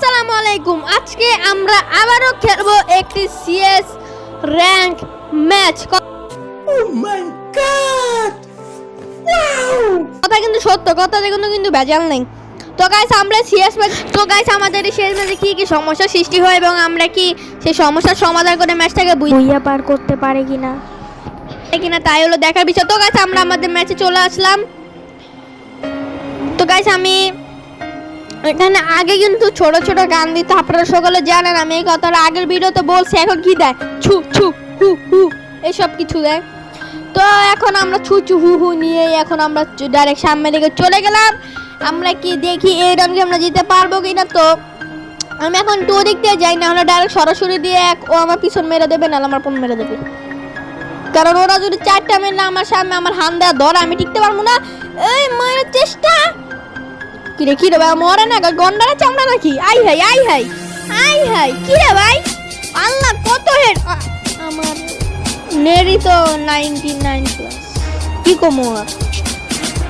আসসালামু আলাইকুম। আজকে আমরা আবারও খেলবো একটি সিএস র‍্যাঙ্ক ম্যাচ। ও মাই গড, ওয়াও! কথা কিন্তু সত্য, কথাতে কিন্তু ভেজাল নেই। তো গাইস আমরা সিএস ম্যাচ, তো গাইস আমাদের এই সিএস ম্যাচে কি কি সমস্যা সৃষ্টি হয় এবং আমরা কি সেই সমস্যার সমাধান করে ম্যাচটাকে বুইয়া পার করতে পারি কিনা তাই হলো দেখার বিষয়। তো গাইস আমরা আমাদের ম্যাচে চলে আসলাম। তো গাইস আমি এখানে আগে কিন্তু ছোট ছোট গান দিতে, আপনারা সকলে জানেন, আমি এই কথাটা আগের ভিডিওতে বলছি। এখন কি দেয়? ছু ছু হু হু এসব কিছু দেয়। তো এখন আমরা ছু ছু হু হু নিয়ে এখন আমরা ডাইরেক্ট সামনে দিকে চলে গেলাম। আমরা কি দেখি এই রাউন্ডে আমরা জিততে পারবো কিনা। তো আমি এখন টু দেখতে যাই, না হলে ডাইরেক্ট সরাসরি দিয়ে ও আমার পিছন মেরে দেবে, না আমার পন মেরে দেবে। কারণ ওরা যদি চারটা মেরে আমার সামনে আমার হান দেওয়া ধর, আমি টিকতে পারবো না। এই মায়ের চেষ্টা কি রে ভাই, মরে না গন্ডারা চামড়া নাকি? আই হাই কি রে ভাই, আল্লাহ কত হেড আমার নেরি তো 99 প্লাস কি কমো।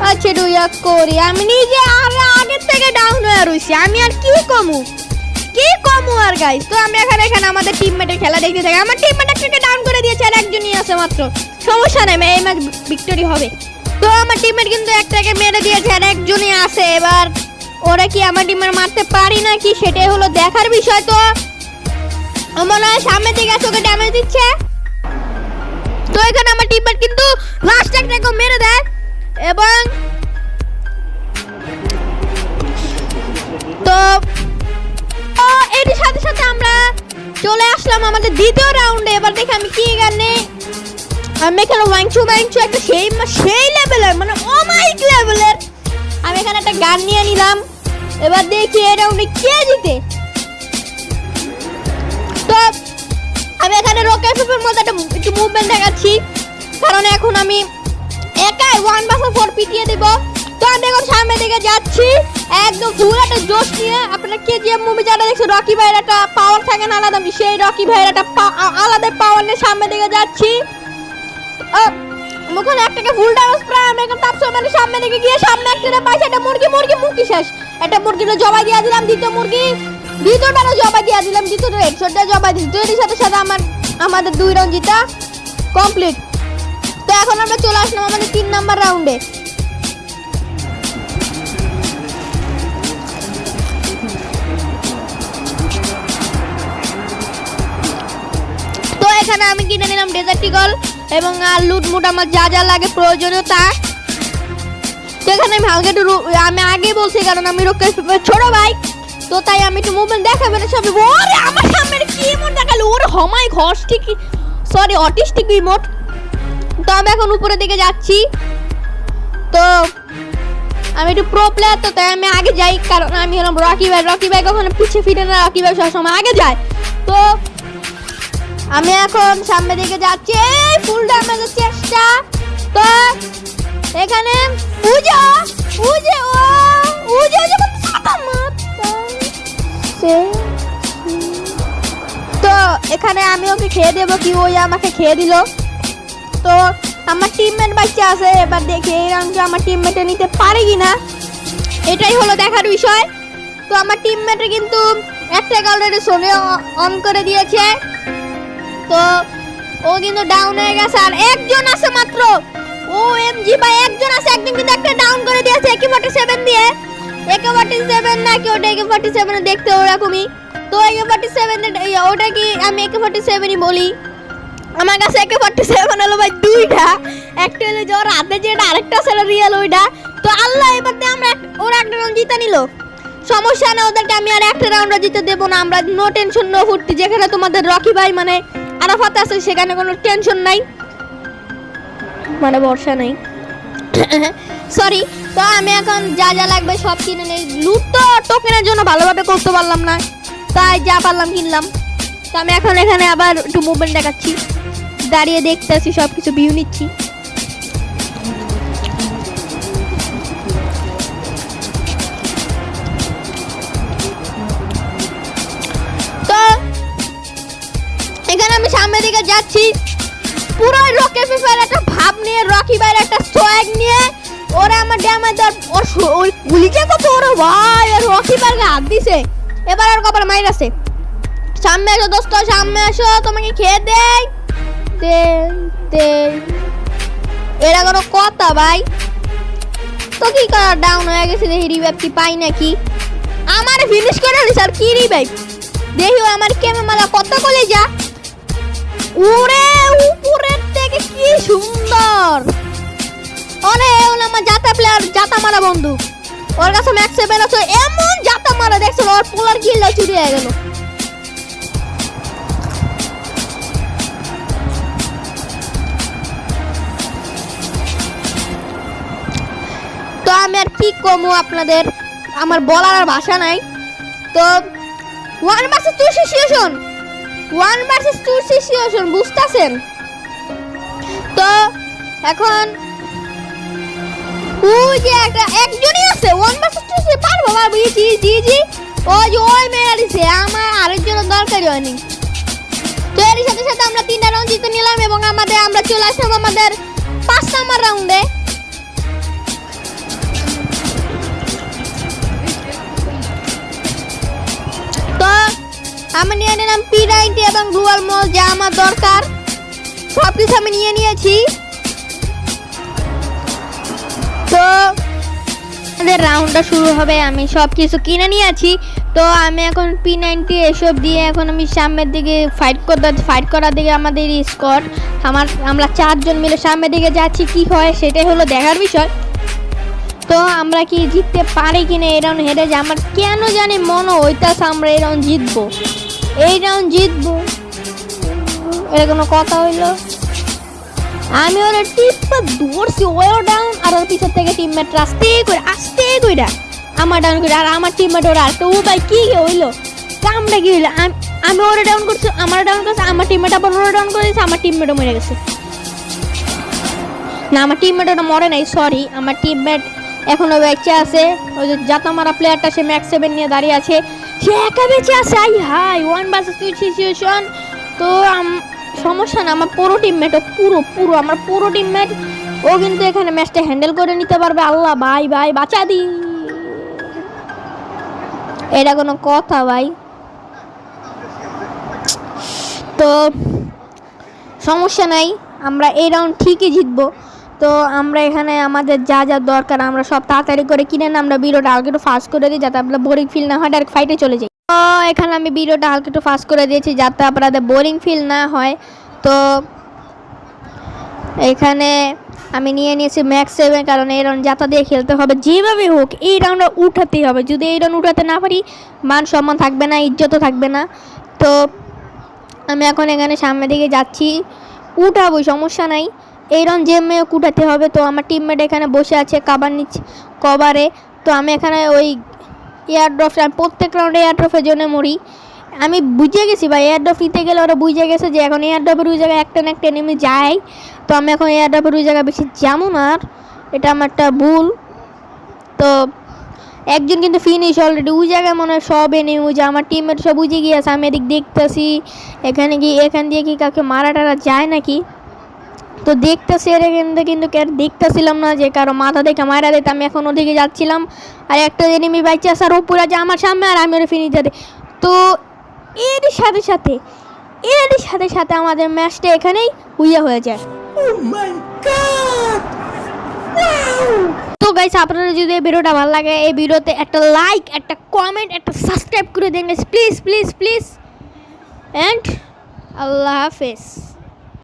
আচ্ছা ডুইয়া করি আমি নিজে আর আগের থেকে ডাউন হয়ে রইছি, আমি আর কি কমু আর গাইস। তো আমি এখানে আমাদের টিমমেটের খেলা দেখতে থাকি। আমার টিমমেট একটাকে ডাউন করে দিয়েছে আর একজনই আছে মাত্র, সমস্যা নেই, এই ম্যাচ ভিক্টরি হবে। তো আমার টিমমেট কিন্তু একটাকে মেরে দিয়েছে আর একজনই আছে। এবার ওরা কি আমার টিমের মারতে পারি নাকি সেটাই হলো দেখার বিষয়। তো মনে হয় সামনে থেকে আছে, ওকে ড্যামেজ দিচ্ছে। তো এখানে আমার টিমমেট কিন্তু লাস্ট একটাকে মেরে দেয় এবং তো এর সাথে সাথে আমরা চলে আসলাম আমাদের দ্বিতীয় রাউন্ডে। এবার দেখি আমি কি গানে আমি এখানে ওয়াংচু একটা সেই লেভেলের, মানে অমাইক লেভেলের আমি এখানে একটা গান নিয়ে নিলাম। এবার দেখি এই রাউন্ডে কে জিতে। তো আমি এখানে রকেট ফিপের মধ্যে একটু মুভমেন্ট দেখাচ্ছি, কারণ এখন আমি একাই 1 vs 4 পিটিয়ে দেব। তো আমি এখন সামনে দিকে যাচ্ছি একদম ফুল একটা জোশ নিয়ে। আপনারা কেজিএফ মুভি যারা দেখছেন, রকি ভাইয়ের একটা পাওয়ার থাকে না আলাদা, সেই রকি ভাইয়ের একটা আলাদা পাওয়ার নিয়ে সামনে দিকে যাচ্ছি। মুখে একটাকে ফুল ড্যামেজ প্রায় আমি এখন তাপসো মানে সামনে দিকে গিয়ে সামনে একটা পাইছে একটা মুরগি শেষ। একটা মুরগিটা জবাই দিয়ে দিলাম, দ্বিতীয়টা জবাই দিয়ে দিলাম, দ্বিতীয়টা হেডশটটা জবাই দিই। এর সাথে সাথে আমাদের 2 রাউন্ড জিতা কমপ্লিট। তো এখন আমরা চলে আসলাম আমাদের 3 নাম্বার রাউন্ডে। তো এখানে আমি কিনে নিলাম ডেজার্ট ইগল এবং লুট মুট আমার যা লাগে প্রয়োজনীয় তা। তো এখানে আমি আগে বলছি, কারণ আমি ছোট ভাই, তো তাই আমি একটু মুভমেন্ট দেখাবো না সবই। ওরে আমার সামনে কি ইমোট দেখালো, ওরে হমাই অটিস্টিক ইমোট। তো আমি এখন উপরের দিকে যাচ্ছি। তো আমি একটু প্রো প্লেয়ার, তো তাই আমি আগে যাই, কারণ আমি হলাম রকি ভাই কখনো পিছিয়ে ফিরে না, রকি ভাই সবসময় আগে যায়। তো আমি এখন সামনের দিকে যাচ্ছি, এই ফুল ড্যামেজের চেষ্টা। তো এখানে তো এখানে আমি ওকে খেয়ে দেবো কি ওই আমাকে খেয়ে দিল। তো আমার টিমমেট বাচ্চা আছে, এবার দেখি এই রাউন্ডে আমার টিমমেটে নিতে পারে কিনা, এটাই হলো দেখার বিষয়। তো আমার টিমমেটে কিন্তু একটা অলরেডি সোনে অন করে দিয়েছে, তো ও কিন্তু ডাউন হয়ে গেছে আর একজন আছে মাত্র। ও এমজি ভাই একজন আছে, একজন কিন্তু একটা ডাউন করে দিয়েছে AK47 দিয়ে। AK47 নাকি ওটা AK47 দেখতে ওরকমই। তো AK47 ওটা কি আমি AK47ই বলি, আমার কাছে AK47 হলো ভাই 2টা, একটা হলো জ্বর হাতে যেটা, আরেকটা ছিল রিয়েল ওইটা। তো আল্লাহ এবার আমরা ওরা একটা রাউন্ড জিতে নিল, সমস্যা না, ওদেরকে আমি আর একটা রাউন্ড জিতে দেবো না। আমরা নো টেনশন নো ফুর্তি, যেখানে তোমাদের রকি ভাই মানে আরাফাত আছে সেখানে কোনো টেনশন নাই, মানে ভরসা নেই, সরি। তো আমি এখন যা লাগবে সব কিনে নেই। লুট তো টোকেনের জন্য ভালোভাবে করতে পারলাম না, তাই যা পারলাম কিনলাম। তো আমি এখন এখানে আবার একটু মুভমেন্ট দেখাচ্ছি, দাঁড়িয়ে দেখতেছি, সব কিছু ভিউ নিচ্ছি। তো এখানে আমি সামনের দিকে যাচ্ছি পুরো রকেট ফিফার একটা ভাব নিয়ে, রকি ভাইয়ের একটা সোয়াগ নিয়ে। ওরা আমার ড্যামেজ ওই গুলিটা কত ওরা ভাই, আর রকি ভাইয়ের হাত দিছে এবার আর কপাল মাইর আছে। সামনে এসো দোস্ত, সামনে এসো, তোমাকে খেয়ে দেই। এরা কোনো কথা ভাই? তো কি করার, ডাউন হয়ে গেছে, দেখি রিভাইভ কি পাই নাকি। আমার ফিনিশ করে দিস আর কি রিভাইভ, দেখি আমার ক্যামেরা কত করে যা। ওরে উপরের থেকে কি সুন্দর। ওরে আমার জাতা প্লেয়ার, জাতা মারা বন্ধু, ওর কাছে ম্যাক্স 7 আছে, এমন জাতা মারা দেখছো, ওর পোলার কিলটা চুরি হয়ে গেল। তো আমি আর কি কমু আপনাদের, আমার বলার আর ভাষা নাই। তো 1 ভার্সেস 2 সিচুয়েশন, 1 ভার্সেস 2 সিচুয়েশন, বুঝতাছেন? তো এখন ওই যে একজনই আছে 1 ভার্সেস 2 সে পারবো জি ওই মেরে দিছে, আমার আরেকজনের দরকারই হয়নি। তো এর সাথে সাথে আমরা 3টা রাউন্ড জিতে নিলাম এবং আমরা চলে আসলাম আমাদের 5 নাম্বার রাউন্ডে। তো আমি নিয়ে নিলাম P90 এবং গ্লুয়াল মল, যা আমার দরকার সবকিছু আমি নিয়ে নিয়েছি। তো আমাদের রাউন্ডটা শুরু হবে, আমি সব কিছু কিনে নিয়েছি। তো আমি এখন P90 এসব দিয়ে এখন আমি সামনের দিকে ফাইট করার দিকে আমাদের স্কোয়াড, আমরা 4 জন মিলে সামনের দিকে যাচ্ছি। কি হয় সেটাই হলো দেখার বিষয়। তো আমরা কি জিততে পারি কিনা এই রাউন্ড হেরে যায়, আমার কেন জানি মনে হইতাছে আমরা এই রাউন্ড জিতবো, এটা কোনো কথা হইলো? আমি ওরা টিপটা ধরছি, ওও ডাউন, আর ওর পিছন থেকে টিমমেট আস্তে কইরা আমার ডাউন করে, আর আমার টিমমেট ওরা আরেকটা, ও ভাই কি হইলো, কামটা কি হইলো? আমি ওরা ডাউন করছি, আমার ডাউন করছে, আমার টিমমেট আবার ওরা ডাউন করে দিয়েছে, আমার টিমমেটও মরে গেছে। না, আমার টিমমেট ওটা মরে নাই, সরি, আমার টিমমেট এখনো বেঁচে আছে। ওই যে জাতা মারা প্লেয়ারটা, সে ম্যাক্স 7 নিয়ে দাঁড়িয়ে আছে, সে একা বেঁচে আছে। হাই 1 ভার্সেস 2 সিচুয়েশন। তো সমস্যা না, আমার পুরো টিমমেট, আমার পুরো টিমমেট ও কিন্তু এখানে ম্যাচটা হ্যান্ডেল করে নিতে পারবে। আল্লাহ ভাই বাঁচা দি, এটা কোনো কথা ভাই? তো সমস্যা নাই, আমরা এই রাউন্ড ঠিকই জিতবো। তো আমরা এখানে আমাদের যা দরকার আমরা সব তাড়াতাড়ি করে কিনে না, আমরা ভিডিওটা হালকা একটু ফাস্ট করে দিই যাতে আপনার বোরিং ফিল না হয়, ডাইরেক্ট ফাইটে চলে যাই। তো এখানে আমি ভিডিওটা হালকা একটু ফাস্ট করে দিয়েছি যাতে আপনাদের বোরিং ফিল না হয়। তো এখানে আমি নিয়ে নিয়েছি ম্যাক্স 7, কারণ এই রাউন্ড যাতা দিয়ে খেলতে হবে, যেভাবে হোক এই রাউন্ডটা উঠাতেই হবে। যদি এই রাউন্ড উঠাতে না পারি, মান সম্মান থাকবে না, ইজ্জতও থাকবে না। তো আমি এখন এখানে সামনের দিকে যাচ্ছি, উঠাবো, সমস্যা নাই, এই রাউন্ড যে মেয়ে উঠাতে হবে। তো আমার টিমমেট এখানে বসে আছে কভারে। তো আমি এখানে ওই এয়ারড্রপ, প্রত্যেক রাউন্ডে এয়ারড্রপের জন্য মরি। আমি বুঝে গেছি ভাই, এয়ারড্রপ নিতে গেলে ওরা বুঝে গেছে যে এখন এয়ারড্রপের ওই জায়গায় একটা না একটা নেমে যায়। তো আমি এখন এয়ারড্রপের ওই জায়গায় বেশি যাবো না, আর এটা আমার একটা ভুল। তো একজন কিন্তু ফিনিশ অলরেডি, ওই জায়গায় মনে হয় সব এনে ওই যে আমার টিমমেট সব বুঝে গিয়েছে। আমি এদিক দেখতেছি এখান দিয়ে কি কাউকে মারা টারা যায় নাকি। তো দেখতেছি এর কিন্তু দেখতেছিলাম না যে কারো মাথা দেখে মারা দিতে। আমি এখন ওদিকে যাচ্ছিলাম, আর একটা এনিমি বাইচে আছে, আর উপরে যে আমার সামনে, আর আমি ওরা ফিনিশ দিতে। তো এর সাথে সাথে আমাদের ম্যাচটা এখানেই হয়ে যায়। Oh my God! Wow! তো গাইস, আপনারা যদি এই ভিডিওটা ভালো লাগে, এই ভিডিওতে একটা লাইক, একটা কমেন্ট, একটা সাবস্ক্রাইব করে দেন গাইস, প্লিজ। এন্ড আল্লাহ হাফেজ।